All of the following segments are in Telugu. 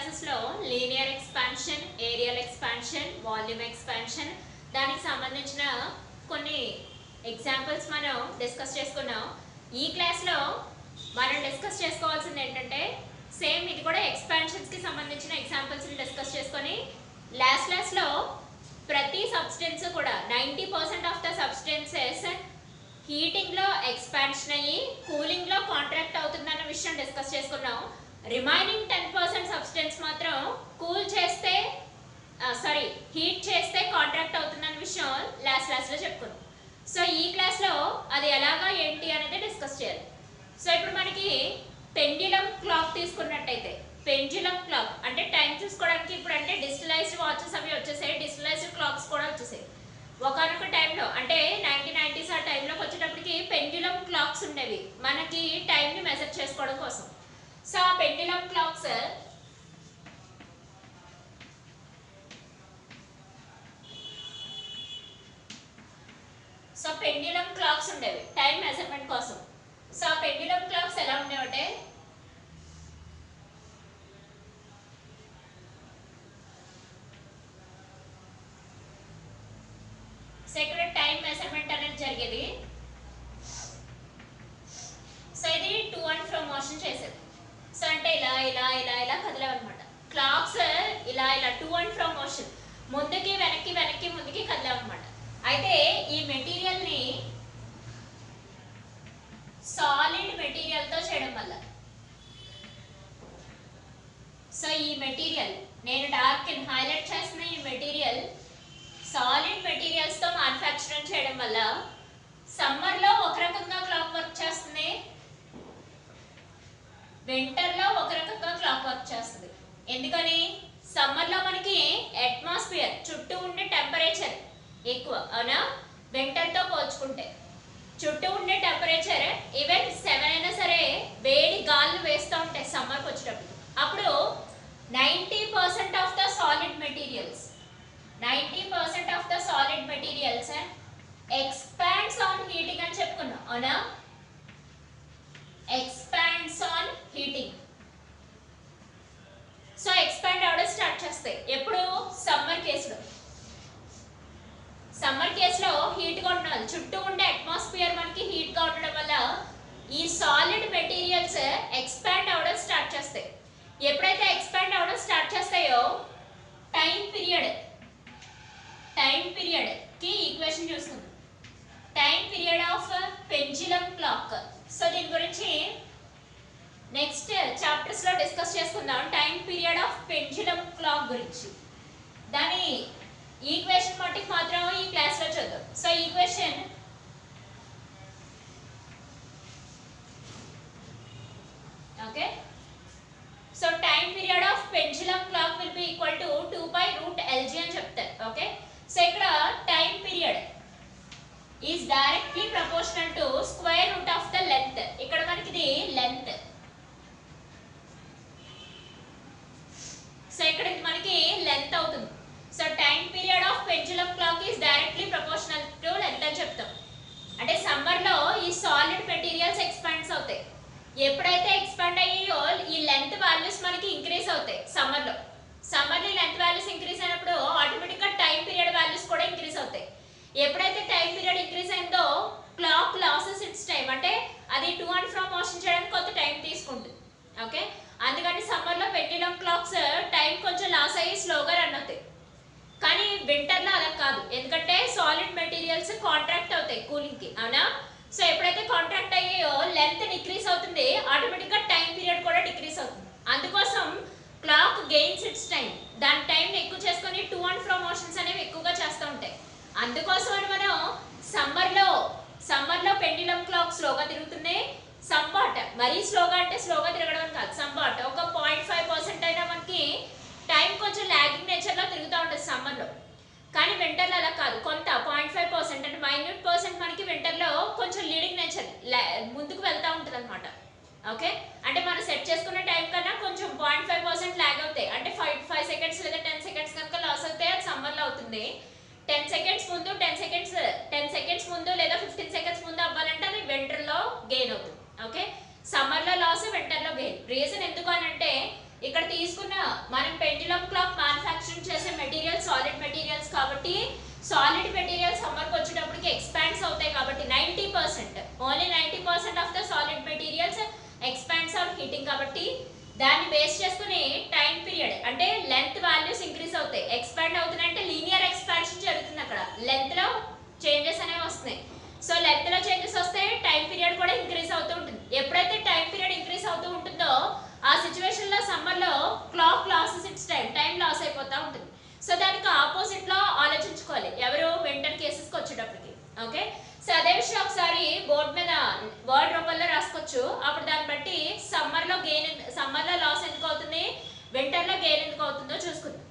క్లాసెస్ లో linear expansion, areal expansion, volume expansion దానికి సంబంధించిన కొన్ని ఎగ్జాంపుల్స్ మనం డిస్కస్ చేసుకున్నాం. ఈ క్లాస్ లో మనం డిస్కస్ చేసుకోవాల్సింది ఏంటంటే సేమ్ ఇది కూడా ఎక్స్పాన్షన్స్ కి సంబంధించిన ఎగ్జాంపుల్స్ ని డిస్కస్ చేసుకొని లాస్ట్ క్లాస్ లో ప్రతి సబ్స్టెన్స్ కూడా 90% ఆఫ్ ద సబ్స్టెన్సెస్ హీటింగ్ లో ఎక్స్పాన్షన్ అయ్యి కూలింగ్ లో కాంట్రాక్ట్ అవుతుందన్న విషయం డిస్కస్ చేసుకున్నాం. రిమైనింగ్ 10% సబ్స్టెన్స్ మాత్రం కూల్ చేస్తే హీట్ చేస్తే కాంట్రాక్ట్ అవుతుందన్న విషయం లాస్ట్ క్లాస్ లో చెప్పుకున్నాం. సో ఈ క్లాస్ లో అది ఎలాగా ఏంటి అనేది డిస్కస్ చేయాలి. సో ఇప్పుడు మనకి పెండ్యులం క్లాక్ తీసుకున్నట్టయితే, పెండ్యులం క్లాక్ అంటే టైం చూసుకోవడానికి ఇప్పుడు అంటే డిజిటలైజ్డ్ వాచెస్ అవి వచ్చేసాయి, డిజిటలైజ్డ్ క్లాక్స్ కూడా వచ్చేసాయి. ఒకనొక టైంలో అంటే 1990s ఆ టైంలోకి వచ్చేటప్పటికి పెండ్యులం క్లాక్స్ ఉండేవి మనకి టైంని మెజర్ చేసుకోవడం కోసం. సో ఆ పెండ్యులం క్లాక్స్ ఉండేవి టైం మెజర్మెంట్ కోసం. సో ఆ పెండ్యులం క్లాక్స్ ఎలా ఉండేవంటే ఇక్కడ టైం మెజర్మెంట్ అనేది జరిగేది. సో ఇది టు అండ్ ఫ్రో మోషన్ చేసేది. సో అంటే ఇలా ఇలా ఇలా ఇలా కదిలేవన్నమాట క్లాక్స్. ఇలా ఇలా టు అండ్ ఫ్రో మోషన్, ముందుకి వెనక్కి వెనక్కి ముందుకి కదిలేవన్నమాట. అయితే ఈ మెటీరియల్ ని సాలిడ్ మెటీరియల్ తో చేయడం వల్ల, సో ఈ మెటీరియల్ నేను డార్క్ హైలైట్ చేసిన ఈ మెటీరియల్ సాలిడ్ మెటీరియల్స్ తో మ్యానుఫ్యాక్చరింగ్ చేయడం వల్ల సమ్మర్ లో ఒక రకంగా క్లాక్ వర్క్ చేస్తుంది, వింటర్ లో ఒక రకంగా క్లాక్ వర్క్ చేస్తుంది. ఎందుకని? సమ్మర్ లో మనకి అట్మాస్ఫియర్ చుట్టూ ఉండే టెంపరేచర్ ఎక్కువ, అవునా? వింటర్ తో పోల్చుకుంటే చుట్టూ ఉండే టెంపరేచర్ ఈవెన్ 7 అయినా సరే వేడి గాలులు వేస్తూ ఉంటాయి సమ్మర్కి వచ్చేటప్పుడు. అప్పుడు 90% of the solid materials, 90% of the solid materials expands on heating అని చెప్పుకున్నాం, అవునా? Expands on heating. So expand అవడం స్టార్ట్ చేస్తాయి ఎప్పుడు? సమ్మర్ కేసులో. సమ్మర్ కేసులో హీట్ గా ఉండాలి, చుట్టూ ఉండే అట్మాస్ఫియర్ మనకి హీట్ గా ఉండడం వల్ల ఈ సాలిడ్ మెటీరియల్స్ ఎక్స్పాండ్ అవడం స్టార్ట్ చేస్తాయి. ఎప్పుడైతే ఎక్స్పాండ్ అవడం స్టార్ట్ చేస్తాయో టైం పీరియడ్ కి ఈక్వేషన్ చూస్తుంది, time period of pendulum clock. So దీని గురించి నెక్స్ట్ చాప్టర్స్ లో డిస్కస్ చేసుకుందాం, time period of pendulum clock గురించి. దాని ఈక్వేషన్ మట్టికి మాత్రం ఈ క్లాస్ లో చూద్దాం. So equation okay. So time period of pendulum clock will be equal to 2π√LG అని చెప్తారు. ఓకే. సో ఇక్కడ time period is directly proportional to square root of the length. ఇక్కడ మనకి ఇది లెంత్, సో ఇక్కడ ఇది మనకి లెంత్ అవుతుంది. So time period of pendulum clock is directly proportional to length అని చెప్తాం. అంటే సమ్మర్ లో ఈ సాలిడ్ మెటీరియల్స్ ఎక్స్పాండ్స్ అవుతాయి. ఎప్పుడైతే ఎక్స్పాండ్ అయ్యాయో ఈ లెంత్ వాల్యూస్ మనకి ఇంక్రీజ్ అవుతాయి సమ్మర్ లో. సమ్మర్ లో లెంత్ వాల్యూస్ ఇంక్రీజ్ అయినప్పుడు ఆటోమేటిక్ గా టైం పీరియడ్ వాల్యూస్ కూడా ఇంక్రీజ్ అవుతాయి. ఎప్పుడైతే టైం పీరియడ్ ఇంక్రీజ్ అయిందో క్లాక్ లాసెస్ ఇట్స్ టైం, అంటే అది టు అండ్ ఫ్రో మోషన్ చేయడానికి కొంత టైం తీసుకుంటుంది. ఓకే. అందుకని సమ్మర్ లో పెండ్యులం క్లాక్స్ టైం కొంచెం లాస్ అయ్యి స్లోగా రన్ అవుతాయి. కానీ వింటర్ లో అలా కాదు, ఎందుకంటే సాలిడ్ మెటీరియల్స్ కాంట్రాక్ట్ అవుతాయి కూలింగ్ కి, అవునా? సో ఎప్పుడైతే కాంట్రాక్ట్ అయ్యాయో లెంత్ డిక్రీజ్ అవుతుంది, ఆటోమేటిక్ గా టైం పీరియడ్ కూడా డిక్రీజ్ అవుతుంది. అందుకోసం క్లాక్ గెయిన్స్ ఇట్స్ టైం, దాని టైం ఎక్కువ చేసుకొని టు అండ్ ఫ్రో మోషన్స్ అనేవి ఎక్కువగా చేస్తూ ఉంటాయి. అందుకోసం అని మనం సమ్మర్ లో పెండ్యులం క్లాక్ స్లోగా తిరుగుతున్నాయి. సంబాట్ మరీ స్లోగా అంటే స్లోగా తిరగడం కాదు, సంబాట్ ఒక 0.5% అయినా మనకి టైం కొంచెం లాగింగ్ నేచర్ లో తిరుగుతూ ఉంటుంది సమ్మర్ లో. కానీ వింటర్ లో అలా కాదు, కొంత 0.5% అంటే మైన్యూట్ పర్సెంట్ మనకి వింటర్ లో కొంచెం లీడింగ్ నేచర్ ముందుకు వెళ్తూ ఉంటుంది అనమాట. ఓకే. అంటే మనం సెట్ చేసుకున్న టైం కన్నా కొంచెం 0.5% లాగ్ అవుతాయి, అంటే 5 సెకండ్స్ లేదా 10 సెకండ్స్ కనుక లాస్ అవుతే అది సమ్మర్ లో అవుతుంది. 10 సెకండ్స్ ముందు 10 సెకండ్స్ ముందు లేదా 15 సెకండ్స్ ముందు అవ్వాలంటే అది వింటర్ లో గెయిన్ అవుతుంది. ఓకే. సమ్మర్ లో లాస్, వింటర్ లో గెయిన్. రీజన్ ఎందుకు అని అంటే ఇక్కడ ఇక్కడ తీసుకున్న మనం పెండ్యులమ్ క్లాక్ మ్యానుఫ్యాక్చరింగ్ చేసే మెటీరియల్ సాలిడ్ మెటీరియల్స్ కాబట్టి సాలిడ్ మెటీరియల్ సమ్మర్కి వచ్చేటప్పటికి ఎక్స్పాండ్స్ అవుతాయి కాబట్టి 90% only 90% of the solid materials expands on heating కాబట్టి దాన్ని బేస్ చేసుకుని టైం పీరియడ్ అంటే లెంత్ వాల్యూస్ ఇంక్రీజ్ అవుతాయి. ఎక్స్పాండ్ అవుతున్నాయి అంటే లీనియర్ ఎక్స్పాన్షన్ జరుగుతుంది, అక్కడ లెంత్ లో చేంజెస్ అనేవి వస్తున్నాయి. సో లెంత్ లో చేంజెస్ వస్తే టైం పీరియడ్ కూడా ఇంక్రీజ్ అవుతూ ఉంటుంది. ఎప్పుడైతే టైం పీరియడ్ ఇంక్రీజ్ అవుతూ ఉంటుందో ఆ సిచ్యువేషన్ లో సమ్మర్ లో clock loses its time loss అయిపోతూ ఉంటుంది. సో దానికి ఆపోజిట్ లో ఆలోచించుకోవాలి ఎవరు వింటర్ కేసెస్ కి వచ్చేటప్పటికి. ఓకే, సో అదే విషయం ఒకసారి బోర్డు మీద వర్డ్ రూపంలో రాసుకోవచ్చు. అప్పుడు దాన్ని బట్టి సమ్మర్ లో లాస్ ఎందుకు అవుతుంది, వింటర్ లో గెయిన్ ఎందుకు అవుతుందో చూసుకుందాం.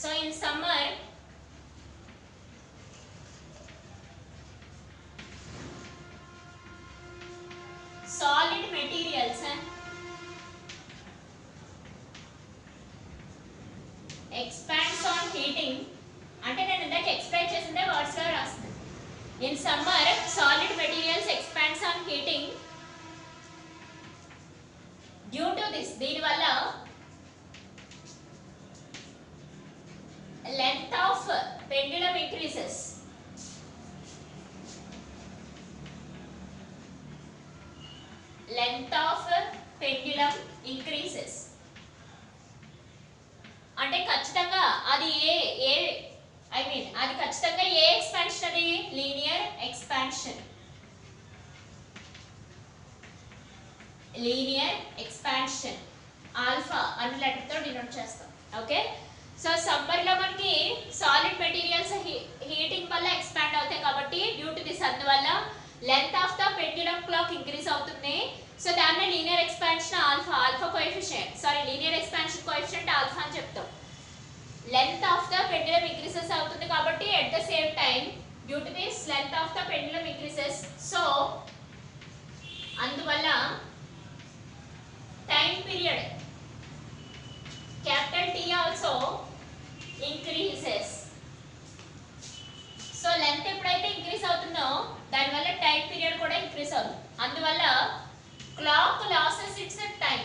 So in summer, solid materials expands on heating. అంటే నేను ఇందాక ఎక్స్ప్లెయిన్ చేసిందే వర్డ్స్ లో రాస్తాను. In summer, solid materials expands on heating. Due to this, దీని వల్ల length of pendulum increases. Length of pendulum increases. అంటే ఖచ్చితంగా అది అది ఖచ్చితంగా ఏ ఎక్స్పాన్షన్, అది linear expansion. Linear expansion alpha అనే లెటర్ తో డినోట్ చేస్తాం. ఓకే, సో సమ్మర్ లో మనకి సాలిడ్ మెటీరియల్స్ హీటింగ్ వల్ల ఎక్స్పాండ్ అవుతాయి కాబట్టి డ్యూ టు దిస్ అందువల్ల length of the pendulum clock increase అవుతుంది. సో దాన్ని linear expansion alpha coefficient linear expansion coefficient alpha అని చెప్తాం. Length of the pendulum increases అవుతుంది కాబట్టి at the same time due to this length of the pendulum increases. So అందువల్ల time period capital T also increases. So length ఎప్పుడైతే ఇంక్రీజ్ అవుతుందో దానివల్ల టైం పీరియడ్ కూడా ఇంక్రీజ్ అవుతుంది. అందువల్ల క్లాక్ లాసెస్ ఇట్స్ టైం,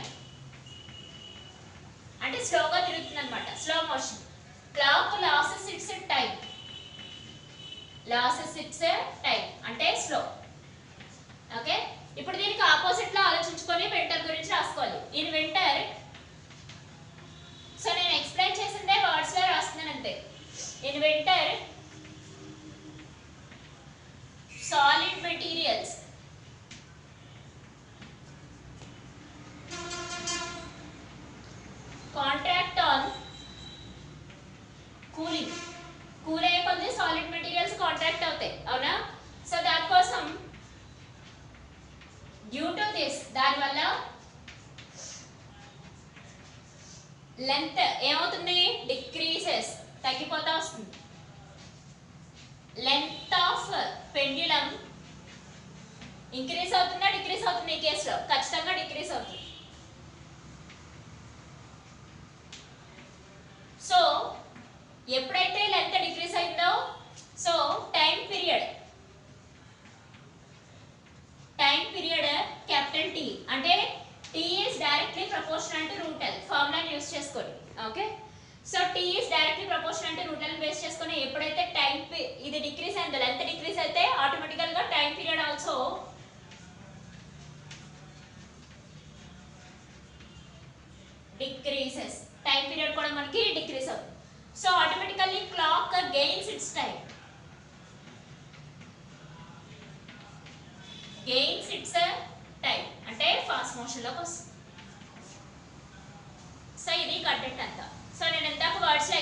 అంటే స్లోగా తిరుగుతుంది అనమాట, slow motion. Clock loses its time, losses its time అంటే స్లో. ఓకే, ఇప్పుడు దీనికి ఆపోజిట్ లో ఆలోచించుకొని వింటర్ గురించి రాసుకోవాలి. ఇన్ వింటర్, సో నేను ఎక్స్ప్లెయిన్ చేసిందే వర్డ్స్ లో రాస్తున్నాను అంతే. In winter solid materials contract on cooling. Cool అయ్యే కొద్ది సాలిడ్ మెటీరియల్స్ కాంట్రాక్ట్ అవుతాయి, అవునా? సో దానికోసం డ్యూ టు దిస్ దానివల్ల లెంత్ ఏమవుతుంది, డిక్రీజెస్, తగ్గిపోతా వస్తుంది. లెంత్ ఆఫ్ పెండ్యులమ్ ఇంక్రీజ్ అవుతుందా డిక్రీజ్ అవుతుంది? ఈ కేసులో ఖచ్చితంగా డిక్రీజ్ అవుతుంది. సో ఎప్పుడైతే లెంత్ డిక్రీజ్ అయిందో so time period capital T అంటే T is directly proportional to root L formula use చేసుకోండి. Okay, so T is directly proportional to root L base చేసుకొని ఎప్పుడైతే టైం ఇది డిక్రీజ్ అయిందో లెంత్ డిక్రీజ్ అయితే ఆటోమేటికల్ గా time period also decreases. Time period కూడా మనకి డిక్రీజ్ అవుతుంది. So automatically clock gains it's time, gains it's time అంటే ఫాస్ట్ మోషన్ లోకి వస్తుంది. సో ఇది కంటెంట్ అంతా. సో నేను ఇందాక వర్డ్స్ లో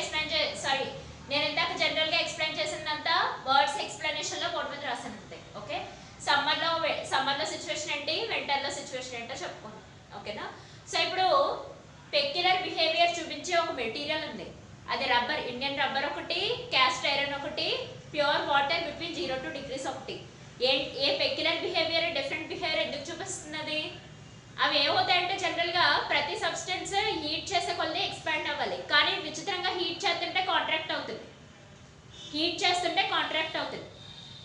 నేను ఇందాక జనరల్ గా ఎక్స్ప్లెయిన్ చేసినంత వర్డ్స్ ఎక్స్ప్లెనేషన్ లో బోర్డు మీద రాసాను అంతే. ఓకే, సమ్మర్ లో సిచ్యువేషన్ ఏంటి, వింటర్ లో సిచ్యువేషన్ ఏంటో చెప్పుకున్నాం. ఓకేనా? సో ఇప్పుడు పెక్యులర్ బిహేవియర్ చూపించే ఒక మెటీరియల్ ఉంది, అది రబ్బర్, ఇండియన్ రబ్బర్ ఒకటి, క్యాస్ట్ ఐరన్ ఒకటి, pure water between 0 to 2 degrees ఒకటి. ఏ పెక్యులర్ బిహేవియర్ డిఫరెంట్ బిహేవియర్ చేస్తున్నది? అవి ఏమవుతాయంటే జనరల్గా ప్రతి సబ్స్టెన్స్ హీట్ చేసే కొద్ది ఎక్స్పాండ్ అవ్వాలి, కానీ విచిత్రంగా హీట్ చేస్తుంటే కాంట్రాక్ట్ అవుతుంది, హీట్ చేస్తుంటే కాంట్రాక్ట్ అవుతుంది.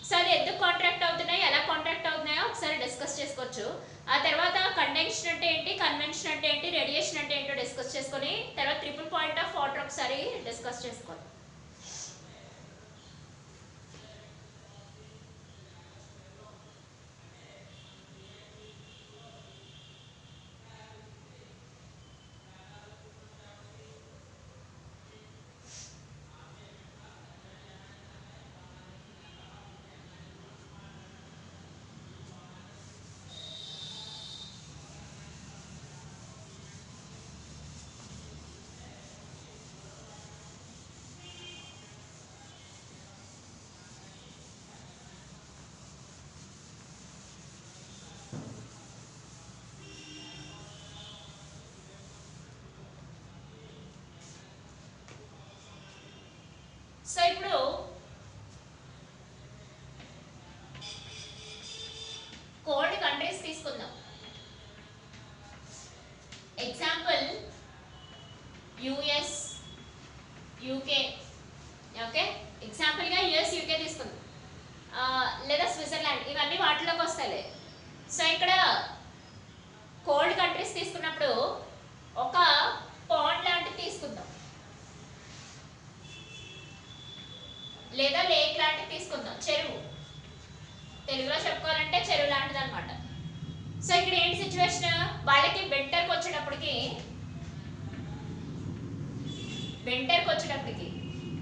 సో అది ఎందుకు కాంట్రాక్ట్ అవుతున్నాయి, ఎలా కాంట్రాక్ట్ అవుతున్నాయో ఒకసారి డిస్కస్ చేసుకోవచ్చు. ఆ తర్వాత కండెన్షన్ అంటే ఏంటి, కన్వెన్షన్ అంటే ఏంటి, రేడియేషన్ అంటే ఏంటో డిస్కస్ చేసుకొని తర్వాత ట్రిపుల్ పాయింట్ ఆఫ్ వాటర్ ఒకసారి డిస్కస్ చేసుకోవాలి. సో ఇప్పుడు కోల్డ్ కంట్రీస్ తీసుకుందాం. Example US, UK. ఓకే, ఎగ్జాంపుల్గా యుఎస్, యూకే తీసుకుందాం, లేదా స్విట్జర్లాండ్, ఇవన్నీ వాటిలోకి వస్తాయి. సో ఇక్కడ కోల్డ్ కంట్రీస్ తీసుకున్నప్పుడు ఒక పాండ్ లాంటిది తీసుకుందాం, లేదా లేక్ లాంటిది తీసుకుందాం, చెరువు, తెలుగులో చెప్పుకోవాలంటే చెరువు లాంటిది అనమాట. సో ఇక్కడ ఏంటి సిచ్యువేషన్, వాళ్ళకి వింటర్కి వచ్చేటప్పటికి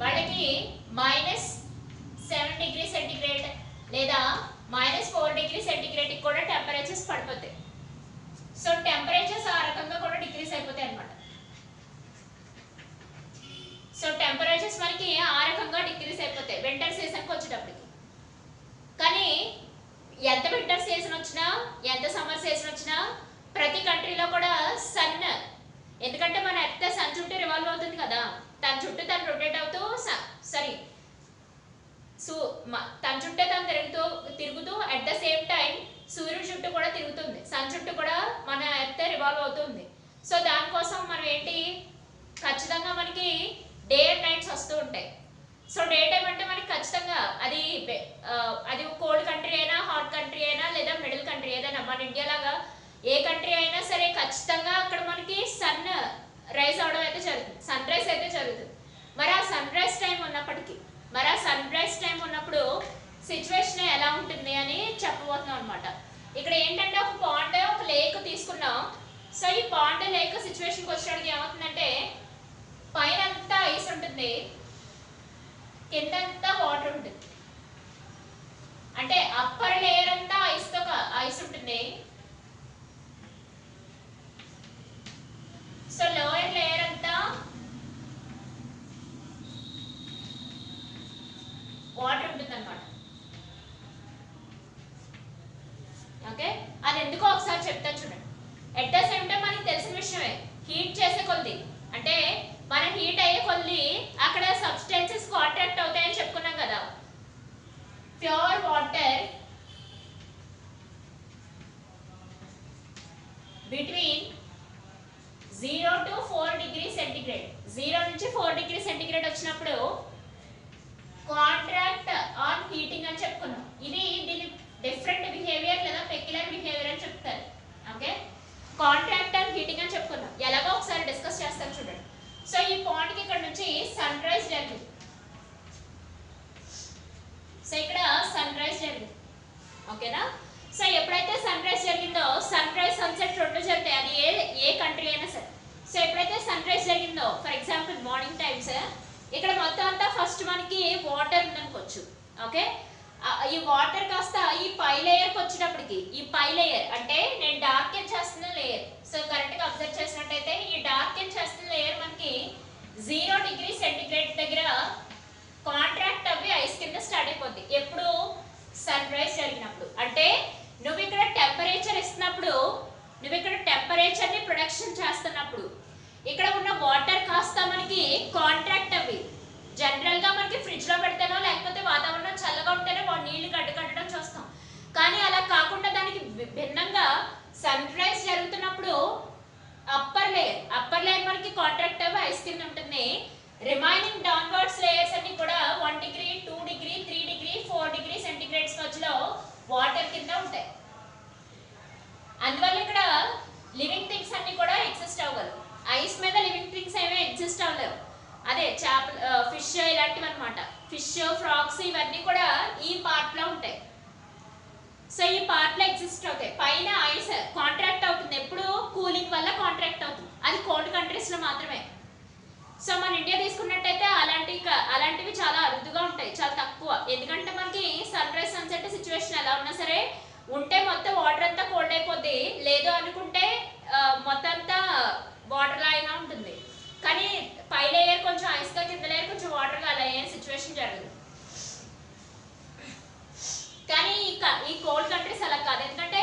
వాళ్ళకి -7 డిగ్రీ సెంటిగ్రేడ్ లేదా -4 డిగ్రీ సెంటిగ్రేడ్ కూడా టెంపరేచర్స్ పడిపోతాయి. సో టెంపరేచర్స్ ఆ రకంగా కూడా డిక్రీస్ అయిపోతాయి అనమాట. సో టెంపరేచర్స్ మనకి ఆ రకంగా డిక్రీస్ అయిపోతాయి వింటర్ సీజన్కి వచ్చేటప్పటికి. కానీ ఎంత వింటర్ సీజన్ వచ్చినా, ఎంత సమ్మర్ సీజన్ వచ్చినా ప్రతి కంట్రీలో కూడా సన్, ఎందుకంటే మన ఎర్త్ సన్ చుట్టూ రివాల్వ్ అవుతుంది కదా, తన చుట్టూ తను రొటేట్ అవుతూ తన చుట్టూ తను తిరుగుతూ అట్ ద సేమ్ టైం సూర్యుడి చుట్టూ కూడా తిరుగుతుంది, సన్ చుట్టూ కూడా మన ఎర్త్ రివాల్వ్ అవుతుంది. సో దానికోసం మనం ఏంటి, ఖచ్చితంగా మనకి డే అండ్ నైట్స్ వస్తూ ఉంటాయి. సో డే టైం అంటే మనకి ఖచ్చితంగా అది కోల్డ్ కంట్రీ అయినా, హాట్ కంట్రీ అయినా, లేదా మిడిల్ కంట్రీ ఏదైనా, మన ఇండియా లాగా ఏ కంట్రీ అయినా సరే ఖచ్చితంగా అక్కడ మనకి సన్ రైజ్ అవడం అయితే జరుగుతుంది, సన్ రైజ్ అయితే జరుగుతుంది. మరి ఆ సన్ రైజ్ టైం ఉన్నప్పుడు సిచ్యువేషన్ ఎలా ఉంటుంది అని చెప్పబోతున్నాం అనమాట. ఇక్కడ ఏంటంటే ఒక పాండ్, ఒక లేక్ తీసుకున్నాం. సో ఈ పాండ్, లేక్ సిచ్యువేషన్కి వచ్చేటికి ఏమవుతుందంటే పైన అంతా ఐస్ ఉంటుంది, కిందంతా వాటర్ ఉంటుంది. అంటే అప్పర్ లేయర్ అంతా ఐస్ ఉంటుంది, సో లోయర్ లేయర్ అంతా వాటర్ ఉంటుంది అనమాట. ఓకే, అది ఎందుకో ఒకసారి చెప్తాను చూడండి. ఎట్ ద సేమ్ టైం మనకి తెలిసిన విషయమే, హీట్ చేసే కొద్ది అంటే మన హీట్ అయ్యే కొద్ది అక్కడ సబ్స్టెన్సెస్ కాంట్రాక్ట్ అవుతాయని చెప్పుకున్నాం కదా. Pure water between 0 to 4 degree centigrade, 0 నుంచి 4 డిగ్రీ సెంటిగ్రేడ్ వచ్చినప్పుడు కాంట్రాక్ట్ ఆన్ హీటింగ్ అని చెప్పుకున్నాం. ఇది దీని డిఫరెంట్ బిహేవియర్ లేదా పెక్యులర్ బిహేవియర్ అని చెప్తారు. ఓకే, కాంట్రాక్ట్ ఆన్ హీటింగ్ అని చెప్పుకున్నాం. ఎలాగో ఒకసారి డిస్కస్ చేస్తాం చూడండి. సో ఈ పాయింట్ కి ఇక్కడ నుంచి సన్ రైజ్ జరిగింది. సో ఇక్కడ సన్ రైజ్ జరిగింది, ఓకేనా. సో ఎప్పుడైతే సన్ రైజ్ జరిగిందో, సన్ రైజ్ సన్సెట్ రెండు జరుగుతాయి, అది ఏ కంట్రీ అయినా సరే. సో ఎప్పుడైతే సన్ రైజ్ జరిగిందో, ఫర్ ఎగ్జాంపుల్ మార్నింగ్ టైమ్స్, ఇక్కడ మొత్తం అంతా ఫస్ట్ మనకి వాటర్ ఉందనుకోవచ్చు. ఓకే, ఈ వాటర్ కాస్త ఈ పై లేయర్కి వచ్చేటప్పటికి, ఈ పై లేయర్ అంటే నేను డార్కెన్ చేస్తున్న లేయర్, సో కరెక్ట్గా అబ్జర్వ్ చేసినట్టయితే ఈ డార్కెన్ చేస్తున్న లేయర్ మనకి 0 డిగ్రీ సెంటిగ్రేడ్ దగ్గర కాంట్రాక్ట్ అవ్వి ఐస్ కింద స్టార్ట్ అయిపోద్ది. ఎప్పుడు సన్ రైజ్ జరిగినప్పుడు, అంటే నువ్వు ఇక్కడ టెంపరేచర్ ఇస్తున్నప్పుడు, నువ్వు ఇక్కడ టెంపరేచర్ ని ప్రొడక్షన్ చేస్తున్నప్పుడు ఇక్కడ ఉన్న వాటర్ కాస్త మనకి కాంట్రాక్ట్ అవ్వి. జనరల్ గా మనకి ఫ్రిడ్జ్ లో పెడితేనో లేకపోతే వాతావరణం చల్లగా ఉంటేనే నీళ్లు గడ్డకట్టడం చూస్తాం. కానీ అలా కాకుండా దానికి భిన్నంగా సన్ రైజ్ జరుగుతున్నప్పుడు అప్పర్ లేయర్ మనకి కాంట్రాక్ట్ అవ్వ ఐస్ కింద ఉంటుంది. రిమైనింగ్ డౌన్వర్డ్స్ లేయర్స్ అన్ని కూడా 1 degree 2 degree 3 degree 4 degree centigrades మధ్యలో వాటర్ కింద ఉంటాయి. అందువల్ల ఇక్కడ లివింగ్ థింగ్స్ అన్ని కూడా ఎగ్జిస్ట్ అవ్వగలవు. ఐస్ మీద లివింగ్ థింగ్స్ ఏమీ ఎగ్జిస్ట్ అవ్వలేవు. అదే చేపలు, ఫిష్ ఇలాంటివి అనమాట. ఫిష్, ఫ్రాగ్స్ ఇవన్నీ కూడా ఈ పార్ట్ లో ఉంటాయి. సో ఈ పార్ట్ లో ఎగ్జిస్ట్ అవుతాయి. పైన ఐస్ కాంట్రాక్ట్ అవుతుంది ఎప్పుడు? కూలింగ్ వల్ల కాంట్రాక్ట్ అవుతుంది. అది కోల్డ్ కంట్రీస్ లో మాత్రమే. సో మన ఇండియా తీసుకున్నట్టయితే అలాంటివి చాలా అరుదుగా ఉంటాయి, చాలా తక్కువ. ఎందుకంటే మనకి సన్ రైజ్ సన్సెట్ సిచ్యువేషన్ ఎలా ఉన్నా సరే ఉంటే మొత్తం వాటర్ అంతా కోల్డ్ అయిపోద్ది, లేదు అనుకుంటే మొత్తం అంతా వాటర్ లాగా ఉంటుంది. కానీ పై లేయర్ కొంచెం ఐస్ గా, కింద లేయర్ కొంచెం వాటర్ గా అలా అయ్యే సిచ్యువేషన్ జరగదు. కానీ ఈ కోల్డ్ కంట్రీస్ అలా కాదు. ఎందుకంటే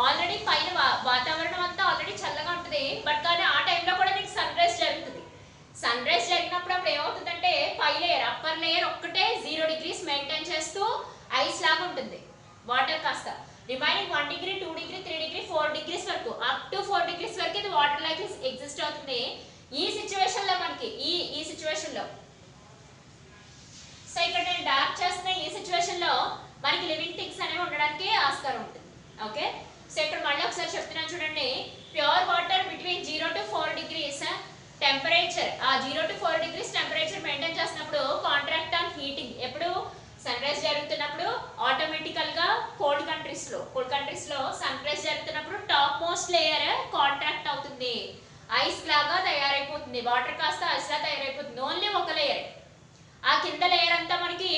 ఆల్రెడీ పైన వాతావరణం అంతా ఆల్రెడీ చల్లగా ఉంటుంది. బట్ కానీ ఆ టైంలో కూడా నీకు సన్ రైజ్ జరుగుతుంది. సన్ రైజ్ జరిగినప్పుడు అప్పుడు ఏమవుతుందంటే పై లేయర్, అప్పర్ లేయర్ ఒక్కటే 0 డిగ్రీస్ మెయింటైన్ చేస్తూ ఐస్ లాగా ఉంటుంది. వాటర్ కాస్త remaining 1 degree 2 degree 3 degree 4 degrees వరకు, అప్ టు 4 డిగ్రీస్ వరకు ఇది వాటర్ లాగా ఎగ్జిస్ట్ అవుతుంది. ఈ సిచ్యువేషన్ లో మనకి ఈ సిచ్యువేషన్ లో, సో ఇక్కడ నేను డార్క్ చేస్తున్న ఈ సిచ్యువేషన్ లో మనకి లివింగ్ థింగ్స్ అనేవి ఉండడానికి ఆస్కారం ఉంటుంది. ఓకే, సో ఇక్కడ మళ్ళీ ఒకసారి చెప్తున్నాను చూడండి. Pure water between 0 to 4 degrees temperature, ఆ 0 to 4 డిగ్రీస్ టెంపరేచర్ మెయింటైన్ చేసినప్పుడు కాంట్రాక్ట్ ఆన్ హీటింగ్. ఎప్పుడు? సన్ రైజ్ జరుగుతున్నప్పుడు ఆటోమేటికల్ గా కోల్డ్ కంట్రీస్ లో సన్ రైజ్ జరుగుతున్నప్పుడు టాప్ మోస్ట్ లేయర్ కాంట్రాక్ట్ అవుతుంది, ఐస్ లాగా తయారైపోతుంది. వాటర్ కాస్త ఐస్ లా తయారైపోతుంది. ఓన్లీ ఒక లేయర్, ఆ కింద లేయర్ అంతా మనకి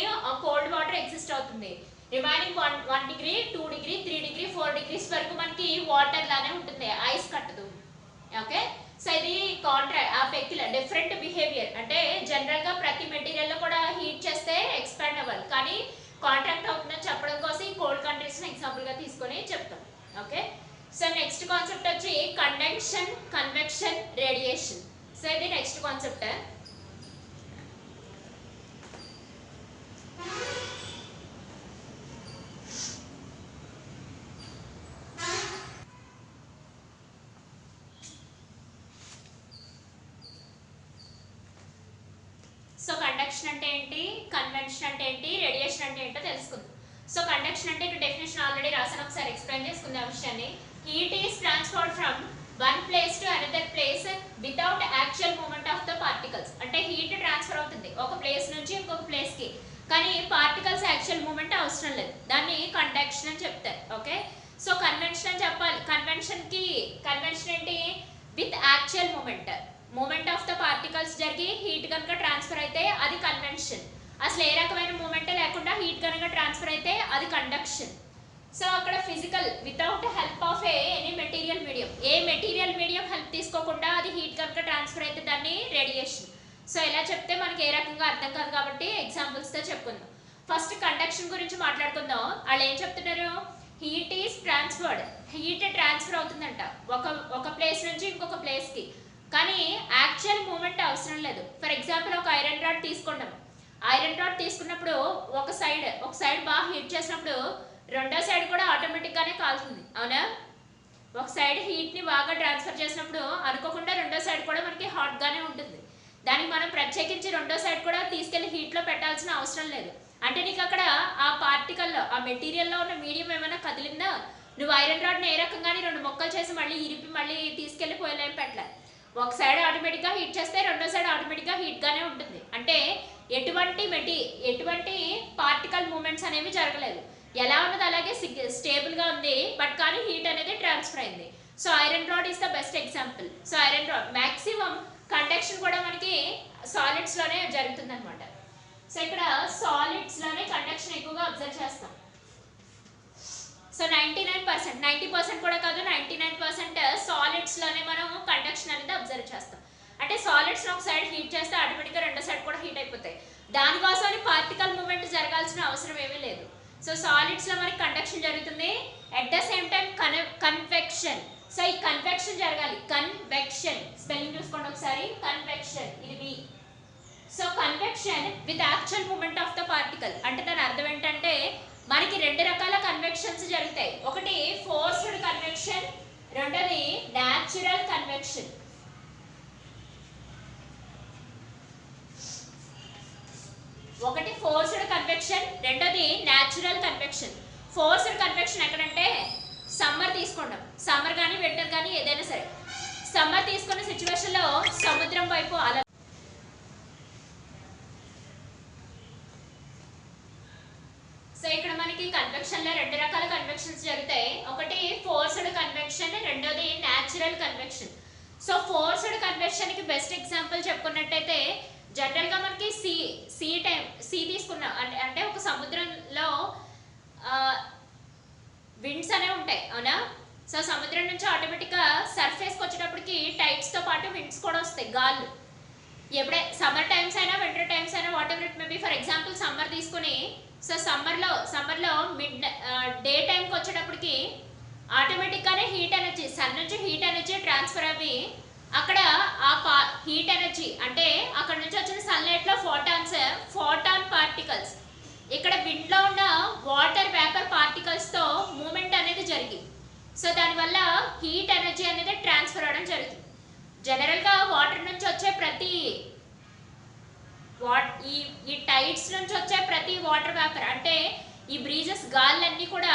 కోల్డ్ వాటర్ ఎగ్జిస్ట్ అవుతుంది. Remaining 1 degree 2 degree 3 degree 4 degrees వరకు మనకి వాటర్ లానే ఉంటుంది, ఐస్ కట్టదు. ఓకే, సో ఇది పెక్యులర్ డిఫరెంట్ బిహేవియర్. అంటే జనరల్ గా ప్రతి మెటీరియల్ లో కూడా హీట్ చేస్తే ఎక్స్పాండ్ అవ్వాలి, కానీ కాంట్రాక్ట్ అవుతుందని చెప్పడం కోసం ఈ కోల్డ్ కంట్రీస్ ని ఎగ్జాంపుల్ గా తీసుకొని చెప్తాం. ఓకే, సో నెక్స్ట్ కాన్సెప్ట్ వచ్చి కండెన్షన్, కన్వెక్షన్, రేడియేషన్. సో ఇది నెక్స్ట్ కాన్సెప్ట్. సో కండక్షన్ అంటే ఏంటి, కన్వెక్షన్ అంటే ఏంటి, రేడియేషన్ అంటే ఏంటో తెలుసుకుందాం. సో కండక్షన్ అంటే ఇక్కడ డెఫినేషన్ ఆల్రెడీ రాసాను, ఒకసారి ఎక్స్ప్లెయిన్ చేసుకుందాం ఆ విషయాన్ని. Heat is transferred from one place to another place without actual movement of the particles. అంటే హీట్ ట్రాన్స్ఫర్ అవుతుంది ఒక ప్లేస్ నుంచి ఇంకొక ప్లేస్ కి, కానీ పార్టికల్స్ యాక్చువల్ మూవ్మెంట్ అవసరం లేదు. దాన్ని కండక్షన్ అని చెప్తారు. ఓకే, సో కన్వెన్షన్ అని చెప్పాలి. కన్వెన్షన్ ఏంటి? With actual movement of the particles జరిగి హీట్ కనుక ట్రాన్స్ఫర్ అయితే అది కన్వెన్షన్. అసలు ఏ రకమైన మూమెంట్ లేకుండా హీట్ కనుక ట్రాన్స్ఫర్ అయితే అది కండక్షన్. సో అక్కడ physical without help of any material medium, A material medium help తీసుకోకుండా అది హీట్ కనుక ట్రాన్స్ఫర్ అయితే దాన్ని రేడియేషన్. సో ఇలా చెప్తే మనకి ఏ రకంగా అర్థం కాదు కాబట్టి ఎగ్జాంపుల్స్తో చెప్పుకుందాం. ఫస్ట్ కండక్షన్ గురించి మాట్లాడుకుందాం. వాళ్ళు ఏం చెప్తున్నారు? Heat is transferred, heat transfer అవుతుందంట ఒక ప్లేస్ నుంచి ఇంకొక ప్లేస్కి, కానీ యాక్చువల్ మూమెంట్ అవసరం లేదు. ఫర్ ఎగ్జాంపుల్ ఒక ఐరన్ రాడ్ తీసుకున్నాం. ఐరన్ రాడ్ తీసుకున్నప్పుడు ఒక సైడ్ బాగా హీట్ చేసినప్పుడు రెండో సైడ్ కూడా ఆటోమేటిక్గానే కాలుతుంది, అవునా? ఒక సైడ్ హీట్ని బాగా ట్రాన్స్ఫర్ చేసినప్పుడు అనుకోకుండా రెండో సైడ్ కూడా మనకి హాట్గానే ఉంటుంది. దానికి మనం ప్రత్యేకించి రెండో సైడ్ కూడా తీసుకెళ్లి హీట్లో పెట్టాల్సిన అవసరం లేదు. అంటే నీకు అక్కడ ఆ పార్టికల్లో, ఆ మెటీరియల్లో ఉన్న మీడియం ఏమైనా కదిలిందా? నువ్వు ఐరన్ రాడ్ని ఏ రకంగానే 2 ముక్కలు చేసి మళ్ళీ ఇరిపి మళ్ళీ తీసుకెళ్లి పోయలేం పెట్టలే. ఒక సైడ్ ఆటోమేటిక్గా హీట్ చేస్తే రెండో సైడ్ ఆటోమేటిక్గా హీట్గానే ఉంటుంది. అంటే ఎటువంటి పార్టికల్ మూమెంట్స్ అనేవి జరగలేదు. ఎలా ఉన్నది అలాగే స్టేబుల్గా ఉంది, బట్ కానీ హీట్ అనేది ట్రాన్స్ఫర్ అయింది. So iron rod is the best example. So iron rod maximum conduction కూడా మనకి సాలిడ్స్లోనే జరుగుతుంది అనమాట. సో ఇక్కడ సాలిడ్స్లోనే కండక్షన్ ఎక్కువగా అబ్జర్వ్ చేస్తాం. సో 99%, 90% కూడా కాదు, 99% సాలిడ్స్లోనే మనం కండక్షన్ అనేది అబ్జర్వ్ చేస్తాం. అంటే సాలిడ్స్ని ఒక సైడ్ హీట్ చేస్తే ఆటోమేటిక్గా రెండో సైడ్ కూడా హీట్ అయిపోతాయి. దానికోసం పార్టికల్ మూమెంట్ జరగాల్సిన అవసరం ఏమీ లేదు. సో సాలిడ్స్లో మనకి కండక్షన్ జరుగుతుంది, at the same time convection. So ఈ కన్వెక్షన్ జరగాలి. కన్వెక్షన్ స్పెల్లింగ్ చూసుకోండి ఒకసారి. కన్వెక్షన్ ఇది V. So convection with actual movement of the particle. అంటే దాని అర్థం ఏంటంటే మనకి 2 రకాల కన్వెక్షన్స్ జరుగుతాయి. ఒకటి ఫోర్స్డ్ కన్వెక్షన్, రెండోది న్యాచురల్ కన్వెక్షన్. ఒకటి ఫోర్స్డ్ కన్వెక్షన్, రెండోది న్యాచురల్ కన్వెక్షన్. ఫోర్స్డ్ కన్వెక్షన్ ఎక్కడంటే సమ్మర్ తీసుకుంటాం, సమ్మర్ కానీ వింటర్ కానీ ఏదైనా సరే. సమ్మర్ తీసుకున్న సిచ్యువేషన్లో సముద్రం వైపు అల. సో ఇక్కడ మనకి కన్వెక్షన్ లో రెండు రకాల కన్వెక్షన్స్ జరుగుతాయి. ఒకటి ఫోర్స్డ్ కన్వెక్షన్, రెండోది natural convection. So forced convection కి బెస్ట్ ఎగ్జాంపుల్ చెప్పుకున్నట్టయితే జనరల్ గా మనకి సీ తీసుకున్నాం అంటే ఒక సముద్రంలో విండ్స్ అనేవి ఉంటాయి అవునా. సో సముద్రం నుంచి ఆటోమేటిక్గా సర్ఫేస్కి వచ్చేటప్పటికి టైడ్స్ తో పాటు విండ్స్ కూడా వస్తాయి, గాళ్ళు. ఎప్పుడే సమ్మర్ టైమ్స్ అయినా వింటర్ టైమ్స్ అయినా what ever it may be. For example summer తీసుకుని, సో సమ్మర్లో మిడ్ డే టైంకి వచ్చేటప్పటికి ఆటోమేటిక్గానే హీట్ ఎనర్జీ, సన్ నుంచి హీట్ ఎనర్జీ ట్రాన్స్ఫర్ అవి అక్కడ ఆ హీట్ ఎనర్జీ అంటే అక్కడ నుంచి వచ్చిన సన్లైట్లో ఫోటాన్ పార్టికల్స్ ఇక్కడ విండ్లో ఉన్న వాటర్ వేపర్ పార్టికల్స్తో మూమెంట్ అనేది జరిగి, సో దానివల్ల హీట్ ఎనర్జీ అనేది ట్రాన్స్ఫర్ అవడం జరుగుతుంది. జనరల్గా వాటర్ నుంచి వచ్చే ఈ టైడ్స్ నుంచి వచ్చే ప్రతి వాటర్ వేపర్ అంటే ఈ బ్రీజెస్ గాళ్ళన్నీ కూడా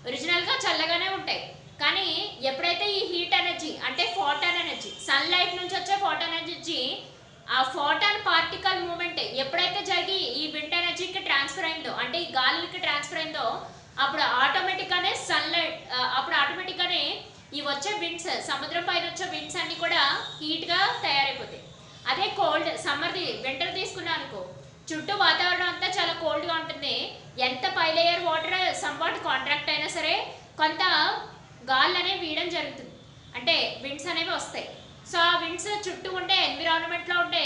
ఒరిజినల్గా చల్లగానే ఉంటాయి. కానీ ఎప్పుడైతే ఈ హీట్ ఎనర్జీ అంటే ఫోటాన్ ఎనర్జీ, సన్లైట్ నుంచి వచ్చే ఫోటాన్ ఎనర్జీ, ఆ ఫోటాన్ పార్టికల్ మూమెంట్ ఎప్పుడైతే జరిగి ఈ విండ్ ఎనర్జీకి ట్రాన్స్ఫర్ అయిందో అంటే ఈ గాలికి ట్రాన్స్ఫర్ అయిందో అప్పుడు ఆటోమేటిక్గానే ఆటోమేటిక్గానే ఈ వచ్చే విండ్స్, సముద్రం పైన వచ్చే విండ్స్ అన్ని కూడా హీట్గా తయారైపోతాయి. అదే కోల్డ్ సమ్మర్ది వింటర్ తీసుకున్నా అనుకో, చుట్టూ వాతావరణం అంతా చాలా కోల్డ్గా ఉంటుంది. ఎంత పై లేయర్ వాటర్ సంవాట్ కాంట్రాక్ట్ అయినా సరే కొంత గాళ్ళు అనేవి వీయడం జరుగుతుంది, అంటే విండ్స్ అనేవి వస్తాయి. సో ఆ విండ్స్ చుట్టూ ఉండే ఎన్విరాన్మెంట్లో ఉండే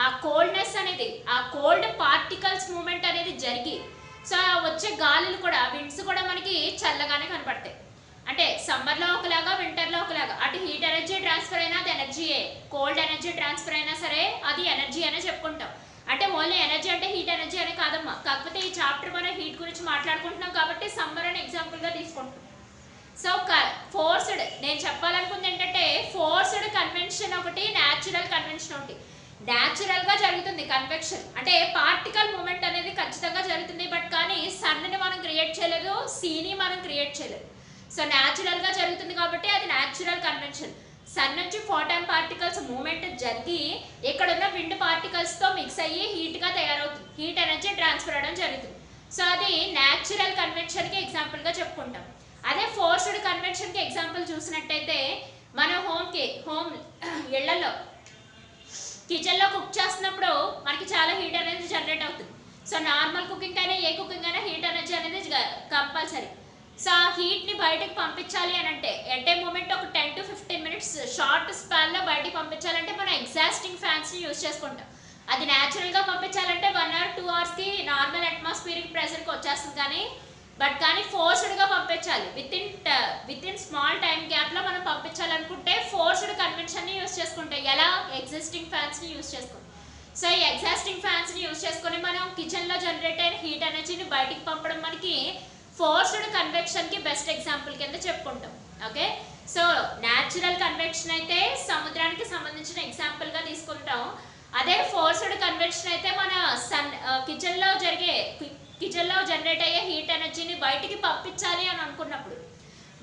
ఆ కోల్డ్నెస్ అనేది, ఆ కోల్డ్ పార్టికల్స్ మూమెంట్ అనేది జరిగి, సో వచ్చే గాలులు కూడా విండ్స్ కూడా మనకి చల్లగానే కనపడతాయి. అంటే సమ్మర్లో ఒకలాగా వింటర్లో ఒకలాగా. అటు హీట్ ఎనర్జీ ట్రాన్స్ఫర్ అయినా అది ఎనర్జీయే, కోల్డ్ ఎనర్జీ ట్రాన్స్ఫర్ అయినా సరే అది ఎనర్జీ అనే చెప్పుకుంటాం. అంటే ఓన్లీ ఎనర్జీ అంటే హీట్ ఎనర్జీ అనే కాదమ్మా. కాకపోతే ఈ చాప్టర్ మనం హీట్ గురించి మాట్లాడుకుంటున్నాం కాబట్టి సమ్మర్ అని ఎగ్జాంపుల్గా తీసుకుంటాం. సో ఫోర్స్డ్ నేను చెప్పాలనుకుంది ఏంటంటే ఫోర్స్డ్ కన్వెన్షన్ ఒకటి, న్యాచురల్ కన్వెన్షన్ ఒకటి. న్యాచురల్గా జరుగుతుంది కన్వెక్షన్ అంటే పార్టికల్ మూమెంట్ అనేది ఖచ్చితంగా జరుగుతుంది, బట్ కానీ సన్ని మనం క్రియేట్ చేయలేదు, సీని మనం క్రియేట్ చేయలేదు. సో న్యాచురల్గా జరుగుతుంది కాబట్టి అది న్యాచురల్ కన్వెన్షన్. సన్ నుంచి ఫోటాన్ పార్టికల్స్ మూమెంట్ జరిగి ఇక్కడ ఉన్న విండ్ పార్టికల్స్తో మిక్స్ అయ్యి హీట్గా తయారవుతుంది, హీట్ ఎనర్జీ ట్రాన్స్ఫర్ అవ్వడం జరుగుతుంది. సో అది న్యాచురల్ కన్వెన్షన్కి ఎగ్జాంపుల్గా చెప్పుకుంటాం. అదే ఫోర్స్డ్ కన్వెన్షన్కి ఎగ్జాంపుల్ చూసినట్టయితే మన హోమ్ ఇళ్లలో కిచెన్లో కుక్ చేస్తున్నప్పుడు మనకి చాలా హీట్ అనేది జనరేట్ అవుతుంది. సో నార్మల్ కుకింగ్ అయినా ఏ కుకింగ్ అయినా హీట్ ఎనర్జీ అనేది కంపల్సరీ. సో ఆ హీట్ని బయటకు పంపించాలి అని అంటే ఎట్ ఏ మూమెంట్ ఒక 10 to 15 minutes షార్ట్ స్పాన్లో బయటకు పంపించాలంటే మనం ఎగ్జాస్టింగ్ ఫ్యాన్స్ని యూజ్ చేసుకుంటాం. అది న్యాచురల్గా పంపించాలంటే 1 or 2 hours నార్మల్ అట్మాస్ఫియరిక్ ప్రెషర్కి వచ్చేస్తుంది. కానీ ఫోర్స్డ్గా పంపించాలి, విత్ ఇన్ స్మాల్ టైం గ్యాప్లో మనం పంపించాలనుకుంటే ఫోర్స్డ్ కన్వెన్షన్ని యూజ్ చేసుకుంటాం. ఎలా? ఎగ్జిస్టింగ్ ఫ్యాన్స్ని యూజ్ చేసుకుంటాం. సో ఈ ఎగ్జిస్టింగ్ ఫ్యాన్స్ని యూజ్ చేసుకొని మనం కిచెన్లో జనరేట్ అయిన హీట్ ఎనర్జీని బయటికి పంపడం మనకి ఫోర్స్డ్ కన్వెక్షన్కి బెస్ట్ ఎగ్జాంపుల్ కింద చెప్పుకుంటాం. ఓకే, సో న్యాచురల్ కన్వెక్షన్ అయితే సముద్రానికి సంబంధించిన ఎగ్జాంపుల్గా తీసుకుంటాం. అదే ఫోర్స్డ్ కన్వెక్షన్ అయితే మన కిచెన్లో జనరేట్ అయ్యే హీట్ ఎనర్జీని బయటికి పంపించాలి అని అనుకున్నప్పుడు,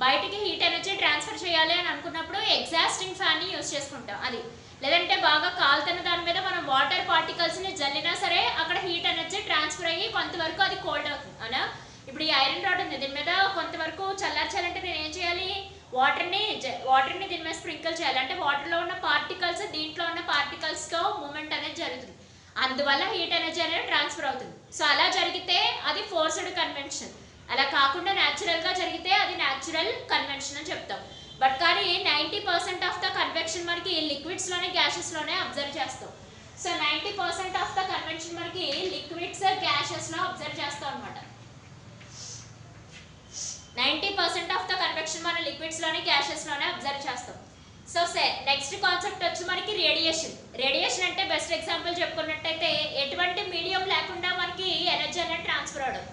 బయటికి హీట్ ఎనర్జీ ట్రాన్స్ఫర్ చేయాలి అని అనుకున్నప్పుడు ఎగ్జాస్టింగ్ ఫ్యాన్ని యూజ్ చేసుకుంటాం. అది లేదంటే బాగా కాలుతున్న దాని మీద మనం వాటర్ పార్టికల్స్ని జల్లినా సరే అక్కడ హీట్ ఎనర్జీ ట్రాన్స్ఫర్ అయ్యి కొంతవరకు అది కోల్డ్ అవుతుంది అవునా. ఇప్పుడు ఈ ఐరన్ రాడ్ ఉంది, దీని మీద కొంతవరకు చల్లార్చాలంటే నేను ఏం చేయాలి? వాటర్ని దీని మీద స్ప్రింకిల్ చేయాలి. అంటే వాటర్లో ఉన్న పార్టికల్స్ దీంట్లో ఉన్న పార్టికల్స్తో మూమెంట్ అనేది జరుగుతుంది, అందువల్ల హీట్ ఎనర్జీ అనేది ట్రాన్స్ఫర్ అవుతుంది. సో అలా జరిగితే అది ఫోర్స్డ్ కన్వెన్షన్. అలా కాకుండా న్యాచురల్గా జరిగితే అది న్యాచురల్ కన్వెన్షన్ అని చెప్తాం. బట్ కానీ 90% ఆఫ్ ద కన్వెక్షన్ మనకి లిక్విడ్స్లోనే గ్యాసెస్లోనే అబ్జర్వ్ చేస్తాం. సో 90% ఆఫ్ ద కన్వెక్షన్ మనకి లిక్విడ్స్ గ్యాసెస్లో అబ్జర్వ్ చేస్తాం అనమాట. 90% ఆఫ్ ద కన్వెక్షన్ మనం లిక్విడ్స్లోనే గ్యాసెస్లోనే అబ్జర్వ్ చేస్తాం. సో నెక్స్ట్ కాన్సెప్ట్ వచ్చి మనకి రేడియేషన్ అంటే బెస్ట్ ఎగ్జాంపుల్ చెప్పుకున్నట్టయితే ఎటువంటి మీడియం లేకుండా మనకి ఎనర్జీ అనేది ట్రాన్స్ఫర్ అవడం.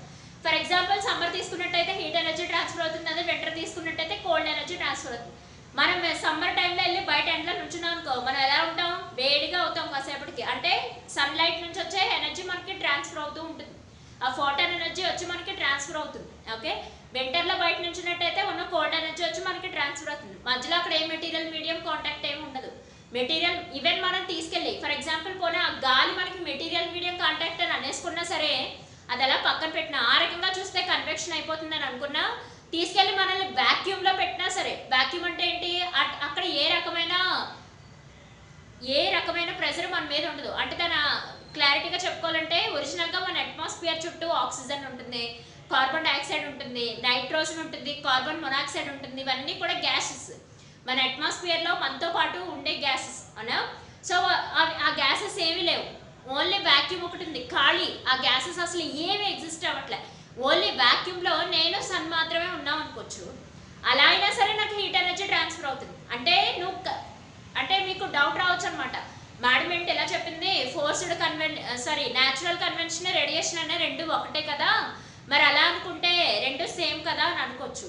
ఫర్ ఎగ్జాంపుల్ సమ్మర్ తీసుకున్నట్టయితే హీట్ ఎనర్జీ ట్రాన్స్ఫర్ అవుతుంది, అదే వింటర్ తీసుకున్నట్టయితే కోల్డ్ ఎనర్జీ ట్రాన్స్ఫర్ అవుతుంది. మనం సమ్మర్ టైంలో వెళ్ళి బయట ఎండలో నుంచున్నాం అనుకో, మనం ఎలా ఉంటాం, వేడిగా అవుతాం కాసేపటికి. అంటే సన్లైట్ నుంచి వచ్చే ఎనర్జీ మనకి ట్రాన్స్ఫర్ అవుతూ ఉంటుంది, ఆ ఫోటాన్ ఎనర్జీ వచ్చి మనకి ట్రాన్స్ఫర్ అవుతుంది. ఓకే, వింటర్లో బయట నుంచున్నట్టయితే ఉన్న కోల్డ్ ఎనర్జీ వచ్చి మనకి ట్రాన్స్ఫర్ అవుతుంది. మధ్యలో అక్కడ ఏ మెటీరియల్ మీడియం కాంటాక్ట్ ఏమి ఉండదు. మెటీరియల్ ఈవెన్ మనం తీసుకెళ్ళి ఫర్ ఎగ్జాంపుల్ పోనీ ఆ గాలి మనకి మెటీరియల్ మీడియం కాంటాక్ట్ అని అనేసుకున్నా సరే, అది అలా పక్కన పెట్టినా ఆ రకంగా చూస్తే కన్వెక్షన్ అయిపోతుందని అనుకున్నా, తీసుకెళ్ళి మనల్ని వ్యాక్యూమ్లో పెట్టినా సరే, వ్యాక్యూమ్ అంటే ఏంటి, అక్కడ ఏ రకమైన ప్రెషర్ మన మీద ఉండదు. అంటే దాని క్లారిటీగా చెప్పుకోవాలంటే, ఒరిజినల్గా మన అట్మాస్ఫియర్ చుట్టూ ఆక్సిజన్ ఉంటుంది, కార్బన్ డైఆక్సైడ్ ఉంటుంది, నైట్రోజన్ ఉంటుంది, కార్బన్ మొనాక్సైడ్ ఉంటుంది. ఇవన్నీ కూడా గ్యాసెస్, మన అట్మాస్ఫియర్లో మనతో పాటు ఉండే గ్యాసెస్ అనా. సో ఆ గ్యాసెస్ ఏమీ లేవు, ఓన్లీ వ్యాక్యూమ్ ఒకటి ఉంది, ఖాళీ. ఆ గ్యాసెస్ అసలు ఏమి ఎగ్జిస్ట్ అవ్వట్లే, ఓన్లీ వ్యాక్యూమ్లో నేను సన్ మాత్రమే ఉన్నాం అనుకోవచ్చు. అలా అయినా సరే నాకు హీట్ ఎనర్జీ ట్రాన్స్ఫర్ అవుతుంది. అంటే మీకు డౌట్ రావచ్చు అనమాట, మేడం ఏంటి ఎలా చెప్పింది, న్యాచురల్ కన్వెన్షన్ రేడియేషన్ అనే రెండు ఒకటే కదా, మరి అలా అనుకుంటే రెండు సేమ్ కదా అని అనుకోవచ్చు.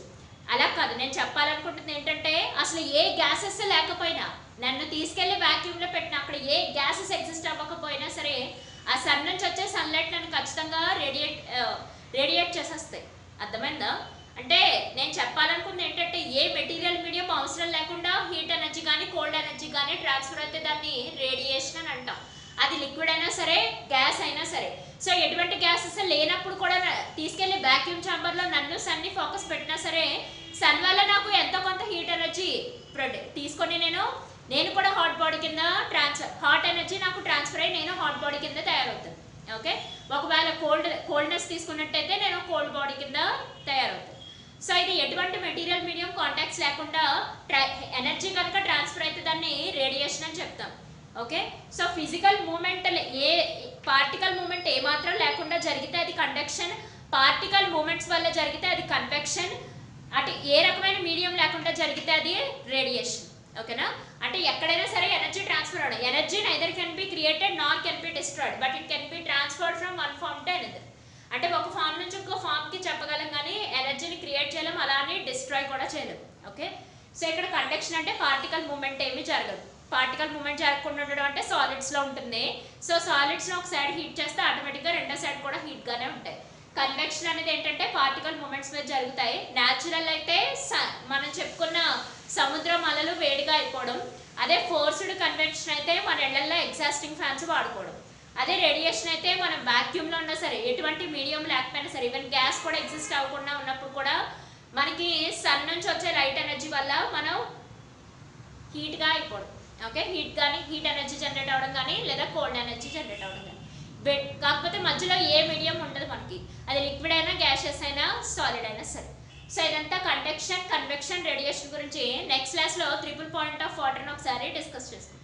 అలా కాదు, నేను చెప్పాలనుకుంటుంది ఏంటంటే, అసలు ఏ గ్యాసెస్ లేకపోయినా, నన్ను తీసుకెళ్లి వ్యాక్యూమ్లో పెట్టిన అక్కడ ఏ గ్యాసెస్ ఎగ్జిస్ట్ అవ్వకపోయినా సరే, ఆ సన్ నుంచి వచ్చే సన్లైట్ నన్ను ఖచ్చితంగా రేడియేట్ చేసేస్తాయి. అర్థమైందా? అంటే నేను చెప్పాలనుకుంది ఏంటంటే, ఏ మెటీరియల్ మీడియం అవసరం లేకుండా హీట్ ఎనర్జీ కానీ కోల్డ్ ఎనర్జీ కానీ ట్రాన్స్ఫర్ అయితే దాన్ని రేడియేషన్ అని అంటాం. అది లిక్విడ్ అయినా సరే, గ్యాస్ అయినా సరే. సో ఎటువంటి గ్యాసెస్ లేనప్పుడు కూడా తీసుకెళ్లి వ్యాక్యూమ్ ఛాంబర్లో నన్ను సన్ని ఫోకస్ పెట్టినా సరే, సన్ వల్ల నాకు ఎంతో కొంత హీట్ ఎనర్జీ తీసుకొని నేను కూడా హాట్ బాడీ కింద హాట్ ఎనర్జీ నాకు ట్రాన్స్ఫర్ అయ్యి నేను హాట్ బాడీ కింద తయారవుతాను. ఓకే, ఒకవేళ కోల్డ్నెస్ తీసుకున్నట్టయితే నేను కోల్డ్ బాడీ కింద తయారవుతాను. సో ఇది ఎటువంటి మెటీరియల్ మీడియం కాంటాక్ట్స్ లేకుండా ఎనర్జీ కనుక ట్రాన్స్ఫర్ అయితే దాన్ని రేడియేషన్ అని చెప్తాం. ఓకే, సో ఫిజికల్ మూమెంట్ ఏ పార్టికల్ మూమెంట్ ఏమాత్రం లేకుండా జరిగితే అది కండక్షన్, పార్టికల్ మూమెంట్స్ వల్ల జరిగితే అది కన్వెక్షన్, అంటే ఏ రకమైన మీడియం లేకుండా జరిగితే అది రేడియేషన్. ఓకేనా? అంటే ఎక్కడైనా సరే ఎనర్జీ ట్రాన్స్ఫర్ అవడం, energy neither can be created nor can be destroyed, but it can be transferred from one form to another. అంటే ఒక ఫామ్ నుంచి ఇంకో ఫామ్కి చెప్పగలం కానీ ఎనర్జీని క్రియేట్ చేయలేం, అలానే డిస్ట్రాయ్ కూడా చేయలేం. ఓకే, సో ఇక్కడ కండక్షన్ అంటే పార్టికల్ మూమెంట్ ఏమీ జరగదు. పార్టికల్ మూమెంట్ జరగకుండా ఉండడం అంటే సాలిడ్స్లో ఉంటుంది. సో సాలిడ్స్లో ఒక సైడ్ హీట్ చేస్తే ఆటోమేటిక్గా రెండో సైడ్ కూడా హీట్గానే ఉంటాయి. కన్వెక్షన్ అనేది ఏంటంటే పార్టికల్ మూమెంట్స్ మీద జరుగుతాయి. న్యాచురల్ అయితే మనం చెప్పుకున్న సముద్రం అలలు వేడిగా అయిపోవడం. అదే ఫోర్స్డ్ కన్వెక్షన్ అయితే మన ఇళ్లలో ఎగ్జాస్టింగ్ ఫ్యాన్స్ వాడుకోవడం. అదే రేడియేషన్ అయితే మనం వ్యాక్యూమ్లో ఉన్నా సరే, ఎటువంటి మీడియం లేకపోయినా సరే, ఈవెన్ గ్యాస్ కూడా ఎగ్జిస్ట్ అవ్వకుండా ఉన్నప్పుడు కూడా మనకి సన్ నుంచి వచ్చే లైట్ ఎనర్జీ వల్ల మనం హీట్గా అయిపోవడం. ఓకే, హీట్ ఎనర్జీ జనరేట్ అవ్వడం కానీ లేదా కోల్డ్ ఎనర్జీ జనరేట్ అవ్వడం కానీ. కాకపోతే మధ్యలో ఏ మీడియం ఉండదు మనకి, అది లిక్విడ్ అయినా గ్యాసెస్ అయినా సాలిడ్ అయినా సరే. సో ఇదంతా కండక్షన్, కన్వెక్షన్, రేడియేషన్ గురించి నెక్స్ట్ క్లాస్లో 3 పాయింట్ ఆఫ్ వాటర్ని ఒకసారి డిస్కస్ చేసుకుంటాం.